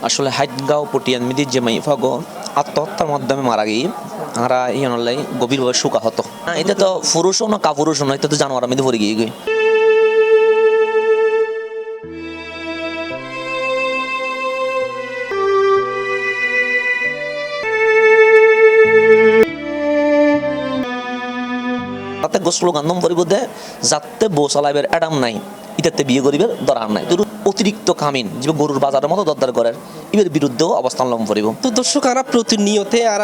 আসলে হাইটগাঁও পটিয়ান মিদির যে মাইফাগো আত্মহত্যার মাধ্যমে মারা গিয়ে আমরা ইয়ানলাই গভীরভাবে শোকাহত। এটা তো পুরুষও না কাপুরুষও না, এটা তো জানোয়ার মিদি পড়ে গিয়ে তাতে গোসল গান্ধম পরিব দে যাতে বউ চালাইবের অ্যাডাম নাই, ইটাতে বিয়ে করিবের দরকার নাই। তোর অতিরিক্ত কামিন যে গরুর বাজারের মতো দরদার করার এর বিরুদ্ধেও অবস্থান লম পরিব। তো দর্শক আরা প্রতিনিয়তে আর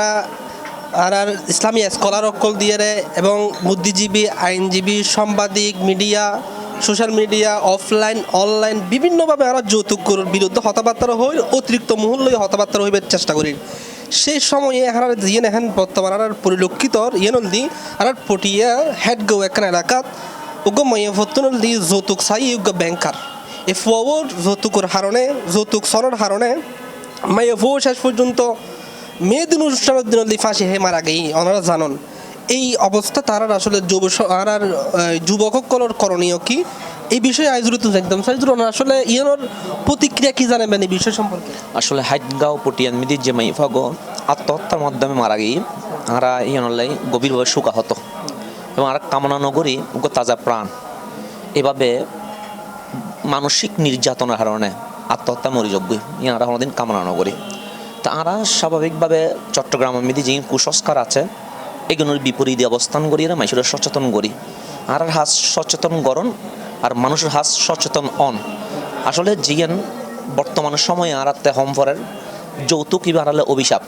ইসলামী স্কলার অকল দিয়ে এবং বুদ্ধিজীবী আইনজীবী সাংবাদিক media social media offline online বিভিন্নভাবে আমরা যৌতুকের বিরুদ্ধে হতাবার্তা হই, অতিরিক্ত মূল্য হতাবার্তা হইবার চেষ্টা করি। সেই সময়ে আর যিয়েন এখন বর্তমান আর পরিলক্ষিত ইয়েনলদি আর পটিয়া হেডগো একখান এলাকাত উগ্র ময়ে ভত্তনলদি যৌতুক চাই উগ্র ব্যাংকার এ ফুয়ার যৌতুকের হারণে যৌতুক সরর হারণে মায়ে ফো শেষ পর্যন্ত মেয়েদিন অনুষ্ঠানের দিন ফাঁসি হে মারা গেই ওনারা জানন। এই অবস্থা তারা আসলে যুবকসকলের করণীয় কি এই বিষয়ে আইজুরুত একদম সাইজুর আসলে ইয়ানোর প্রতিক্রিয়া কি জানাবেন এই বিষয় সম্পর্কে? আসলে হাইটগাঁও পটিয়ান মিদির যে মাইফাগো আত্মহত্যার মাধ্যমে মারা গিয়ে আমরা ইয়ানলাই গভীরভাবে শোকাহত এবং আর কামনা নগরী তাজা প্রাণ এভাবে মানসিক নির্যাতনের কারণে আত্মহত্যা মরিযোগ্য ইয়ারা কোনোদিন কামনা নগরী। তা আমরা স্বাভাবিকভাবে চট্টগ্রাম মিদি যে কুসংস্কার আছে এগুলোর বিপরীতে অবস্থান করি এরা মানুষের সচেতন করি আর হাস সচেতন গরণ আর মানুষের হাস সচেতন অন। আসলে জিয়ান বর্তমান সময়ে আরাতে হমফরের যৌতুক ইবা হারালে অভিশাপ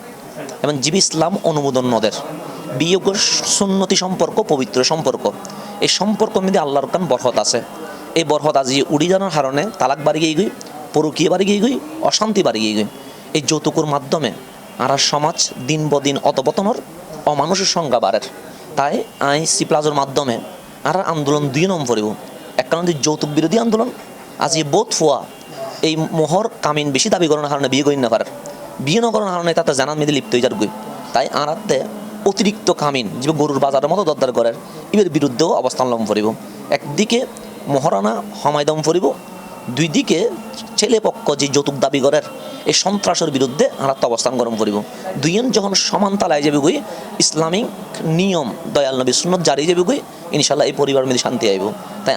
এবং জীব ইসলাম অনুমোদন নদের বিয়োগের সুন্নতি সম্পর্ক পবিত্র সম্পর্ক। এই সম্পর্ক মধ্যে আল্লাহর কান বরহত আছে। এই বরহত আজি উড়ি জানার কারণে তালাক বাড়ি গিয়ে গই, পরকীয় বাড়ি গিয়ে গই, অশান্তি বাড়ি গিয়ে গই। এই যৌতুকের মাধ্যমে আর সমাজ দিন বদিন অতপতনের অমানুষের সংখ্যা বাড়ের। তাই সি প্লাজের মাধ্যমে আর আন্দোলন দুই নম্বর পড়ব। এক কারণ যৌতুক বিরোধী আন্দোলন আজ বোধ ফোয়া এই মোহর কামিন বেশি দাবি করার কারণে বিয়ে করি না পারে, বিয়ে না করার কারণে তাতে জানার মেয়েদের লিপ্ত হয়ে যার গই। তাই আরাতে অতিরিক্ত কামিন যে গরুর বাজারের মতো দরদার করার এর বিরুদ্ধেও অবস্থান লম পড়ব। একদিকে মহারানা হমায়দম পড়ব, দুই দিকে ছেলে পক্ষ যে যৌতুক দাবি করার এই সন্ত্রাসের বিরুদ্ধে আমরা তো অবস্থান গরম করিব। দুইজন যখন সমান তালায় যাবে গই ইসলামিক নিয়ম দয়াল নবী সুন্নত জারি যাবে গই ইনশাল্লাহ এই পরিবার মধ্যে শান্তি আইব। তাই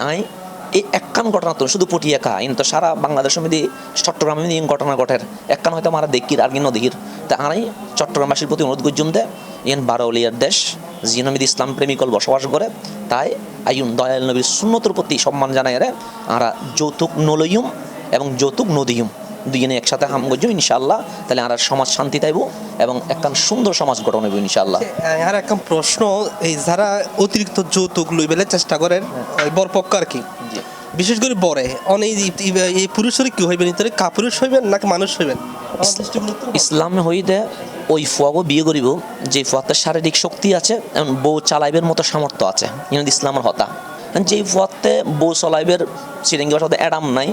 এই একখান ঘটনা তো শুধু পটি একা তো সারা বাংলাদেশের মধ্যে চট্টগ্রামের মধ্যে ঘটনা ঘটের একখান হয়তো আমরা দেখির আর কিনো দেখির। তাই আই চট্টগ্রামবাসীর প্রতি অনুরোধ করছুন দে ইন বারোলিয়ার দেশ জিনমিদ ইসলাম প্রেমিকল বসবাস করে। তাই আইন দয়াল নবীর সুন্নতের প্রতি সম্মান জানাই রে আমরা যৌতুক নলইম এবং যৌতুক নদীম দুজনে একসাথে হাম করছুম ইনশাল্লাহ। তাহলে আমরা সমাজ শান্তি পাইব এবং একখান সুন্দর সমাজ গঠন হইব ইনশাল্লাহ। আর একটা প্রশ্ন, এই যারা অতিরিক্ত যৌতুক লইবেলে চেষ্টা করেন বরপক্ষ আর কি বিশেষ করে বরে অনেক এই পুরুষের কি হইবেন ইতারে কাপুরুষ হইবেন নাকি মানুষ হইবেন? ইসলাম হইতে ওই ফুয়াগো বিয়ে করিব যে ফুয়াতে শারীরিক শক্তি আছে এবং বউ চালাইবের মতো সামর্থ্য আছে ইনাদ ইসলামের হতা। যেই ফুয়াতে বউ চালাইবের সিরিঙ্গি সাথে অ্যাডাম নাই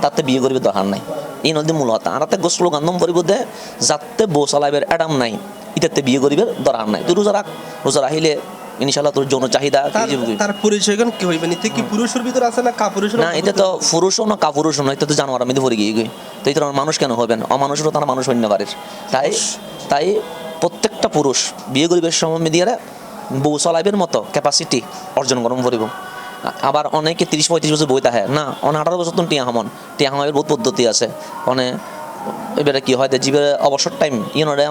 তাতে বিয়ে করিবে দরকার নাই এই নদী মূল হতা। আরাতে গোসল গান্ধম পরিব দে যাতে বউ চালাইবের অ্যাডাম নাই ইটাতে বিয়ে করিবে দরকার নাই। তুই রোজা রাখ, রোজা রাখিলে ইনশাআল্লাহ তোর যৌন চাহিদা তার পরিচয় কি হইবেন? এতে কি পুরুষের ভিতর আছে না কাপুরুষ? না, এটা তো পুরুষও না কাপুরুষও না, এটা তো জানোয়ার মধ্যে পড়ে গিয়ে গই। তো এই ধরনের মানুষ কেন হবেন? অমানুষেরও তারা মানুষ হইতে পারে। তাই প্রত্যেকটা পুরুষ বিয়ে করিবার সময় দিয়ে বউ চলাইবের মতো ক্যাপাসিটি অর্জন গরম করিব। আবার অনেকে 30-35 বছর বই তাহে না, 18 বছর তো টিয়া হামন টিয়া হামের বহুত পদ্ধতি আছে। এবারে কি হয় জীবের অবসর টাইম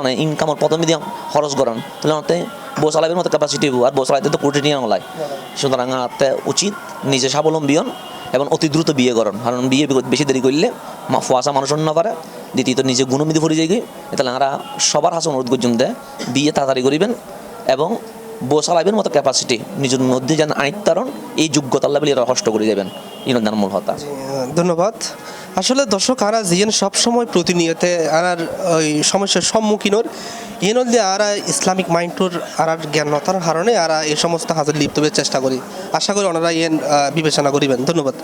অনেক ইনকামের প্রথমে দিয়ে খরচ করেন তাহলে অনেক বউ চালাইবের মতো ক্যাপাসিটি আর বউ চালাইতে তো কোটি নিয়ে নলায়। সুতরাং উচিত নিজে স্বাবলম্বী হন এবং অতি দ্রুত বিয়ে করেন। কারণ বিয়ে বেশি দেরি করলে ফুয়াশা মানুষ না পারে, দ্বিতীয়ত নিজে গুণমিধি ভরে যাই। তাহলে আমরা সবার হাসে অনুরোধ করছেন দে বিয়ে তাড়াতাড়ি করিবেন এবং বউ চালাইবের মতো ক্যাপাসিটি নিজের মধ্যে যেন আইতারণ এই যোগ্যতা আল্লাহ বলে এরা কষ্ট করে যাবেন ইনার মূল হতা। ধন্যবাদ। আসলে দর্শক আর জিয়েন সবসময় প্রতিনিয়তে আর ওই সমস্যার সম্মুখীনর ইয়েন দিয়ে আর ইসলামিক মাইন্ডটোর আর জ্ঞানতার কারণে আর এই সমস্ত হাজার লিপ্ত চেষ্টা করি। আশা করি ওনারা ইয়েন বিবেচনা করিবেন। ধন্যবাদ।